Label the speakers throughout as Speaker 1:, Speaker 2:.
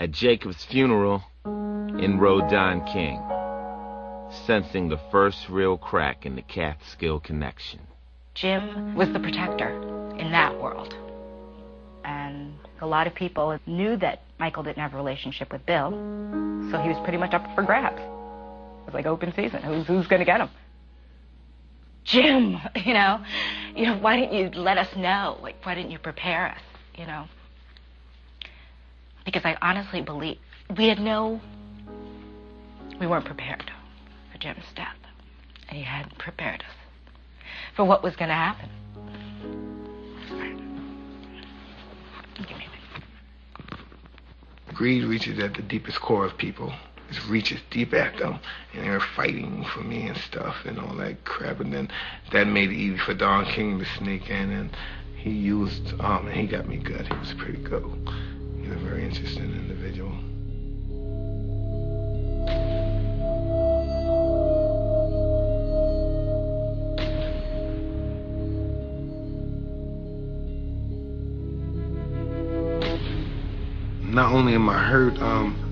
Speaker 1: At Jacob's funeral, in rode Don King, sensing the first real crack in the Catskill connection.
Speaker 2: Jim was the protector in that world. And a lot of people knew that Michael didn't have a relationship with Bill, so he was pretty much up for grabs. It was like open season. Who's going to get him? Jim, you know, why didn't you let us know? Like, why didn't you prepare us, you know? Because I honestly believe we weren't prepared for Jim's death. And he hadn't prepared us for what was going to happen. Give me that.
Speaker 3: Greed reaches at the deepest core of people. It reaches deep at them, and they're fighting for me and stuff and all that crap. And then that made it easy for Don King to sneak in, and he used, and he got me good. He was pretty good. He's a very interesting individual. Not only am I hurt,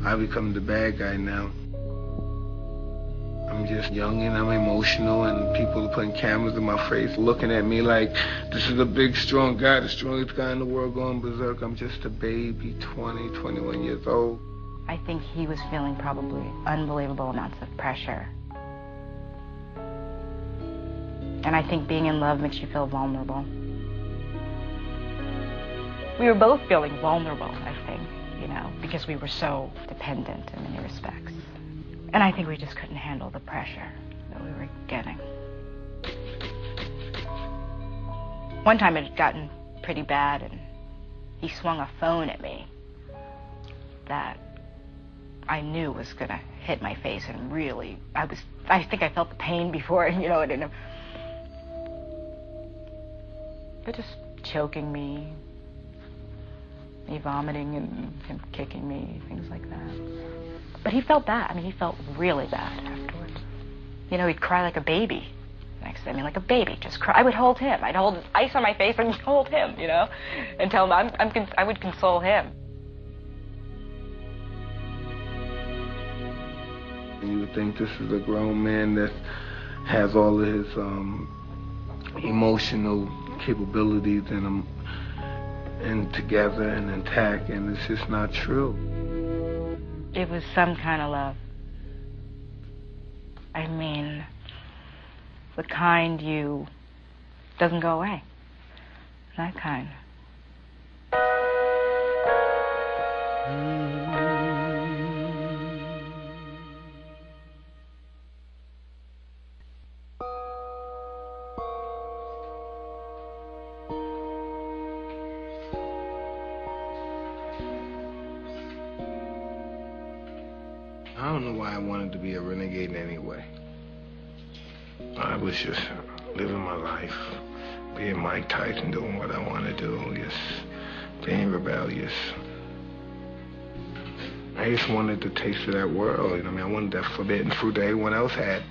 Speaker 3: I become the bad guy now. I'm just young and I'm emotional, and people are putting cameras in my face looking at me like this is a big, strong guy, the strongest guy in the world going berserk. I'm just a baby, 20, 21 years old.
Speaker 2: I think he was feeling probably unbelievable amounts of pressure. And I think being in love makes you feel vulnerable. We were both feeling vulnerable, I think, you know, because we were so dependent in many respects. And I think we just couldn't handle the pressure that we were getting. One time it had gotten pretty bad, and he swung a phone at me that I knew was gonna hit my face, and really, I think I felt the pain before, you know, but just choking me vomiting and him kicking me, things like that. But he felt bad. I mean, he felt really bad afterwards. You know, he'd cry like a baby. Like a baby, just cry. I would hold him. I'd hold ice on my face and hold him, you know, and tell him I would console him.
Speaker 3: You would think this is a grown man that has all of his emotional capabilities in him, and together and intact, and it's just not true.
Speaker 2: It was some kind of love. I mean, the kind you doesn't go away. That kind.
Speaker 3: I don't know why I wanted to be a renegade in any way. I was just living my life, being Mike Tyson, doing what I want to do, just being rebellious. I just wanted the taste of that world, you know what I mean? I wanted that forbidden fruit that everyone else had.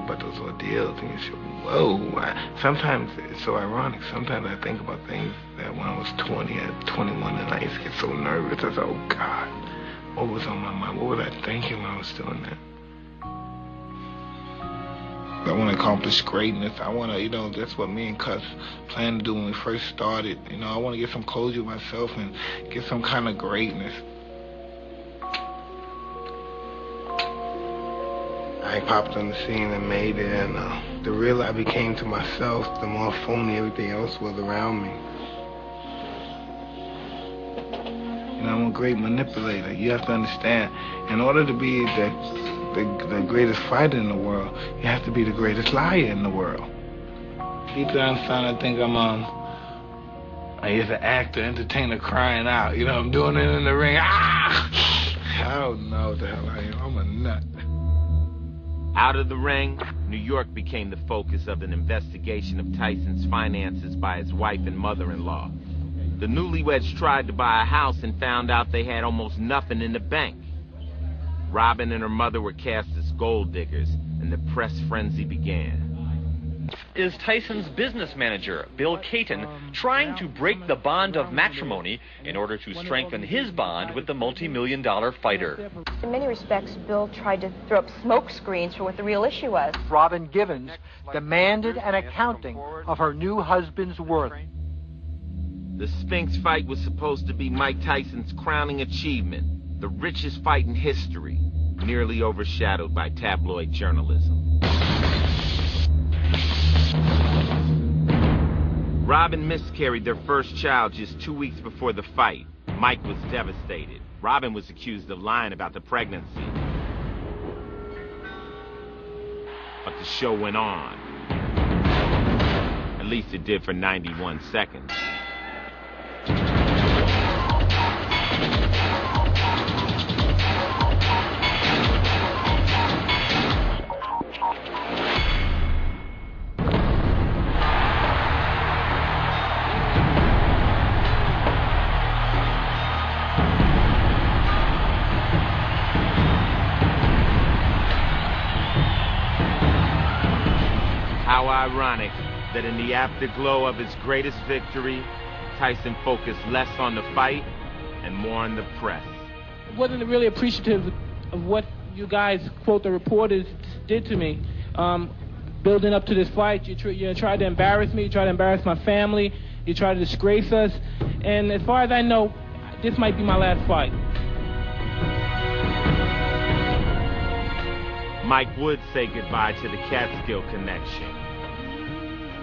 Speaker 3: But those ordeals, and you say, whoa. Sometimes it's so ironic. Sometimes I think about things that when I was 20, at 21, and I used to get so nervous. I thought, oh God, what was on my mind? What was I thinking when I was doing that? I want to accomplish greatness. I want to, you know, that's what me and Cus planned to do when we first started. You know, I want to get some closure with myself and get some kind of greatness. I popped on the scene and made it, and the realer I became to myself, the more phony everything else was around me. You know, I'm a great manipulator. You have to understand, in order to be the greatest fighter in the world, you have to be the greatest liar in the world. Deep down inside, I think I'm just an actor, entertainer crying out. You know, I'm doing it in the ring. Ah! I don't know what the hell I am. I'm a nut.
Speaker 1: Out of the ring, New York became the focus of an investigation of Tyson's finances by his wife and mother-in-law. The newlyweds tried to buy a house and found out they had almost nothing in the bank. Robin and her mother were cast as gold diggers, and the press frenzy began.
Speaker 4: is Tyson's business manager, Bill Caton, trying to break the bond of matrimony in order to strengthen his bond with the multi-million-dollar fighter.
Speaker 2: In many respects, Bill tried to throw up smoke screens for what the real issue was.
Speaker 5: Robin Givens demanded an accounting of her new husband's worth.
Speaker 1: The Sphinx fight was supposed to be Mike Tyson's crowning achievement, the richest fight in history, nearly overshadowed by tabloid journalism. Robin miscarried their first child just 2 weeks before the fight. Mike was devastated. Robin was accused of lying about the pregnancy. But the show went on. At least it did for 91 seconds. How ironic that in the afterglow of his greatest victory, Tyson focused less on the fight and more on the press.
Speaker 6: I wasn't really appreciative of what you guys, quote, the reporters, did to me. Building up to this fight, you tried to embarrass me, you tried to embarrass my family, you tried to disgrace us, and as far as I know, this might be my last fight.
Speaker 1: Mike would say goodbye to the Catskill connection.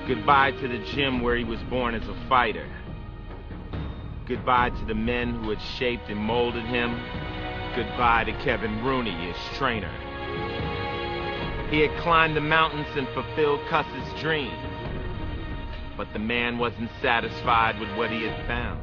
Speaker 1: Goodbye to the gym where he was born as a fighter. Goodbye to the men who had shaped and molded him. Goodbye to Kevin Rooney, his trainer. He had climbed the mountains and fulfilled Cuss's dream. But the man wasn't satisfied with what he had found.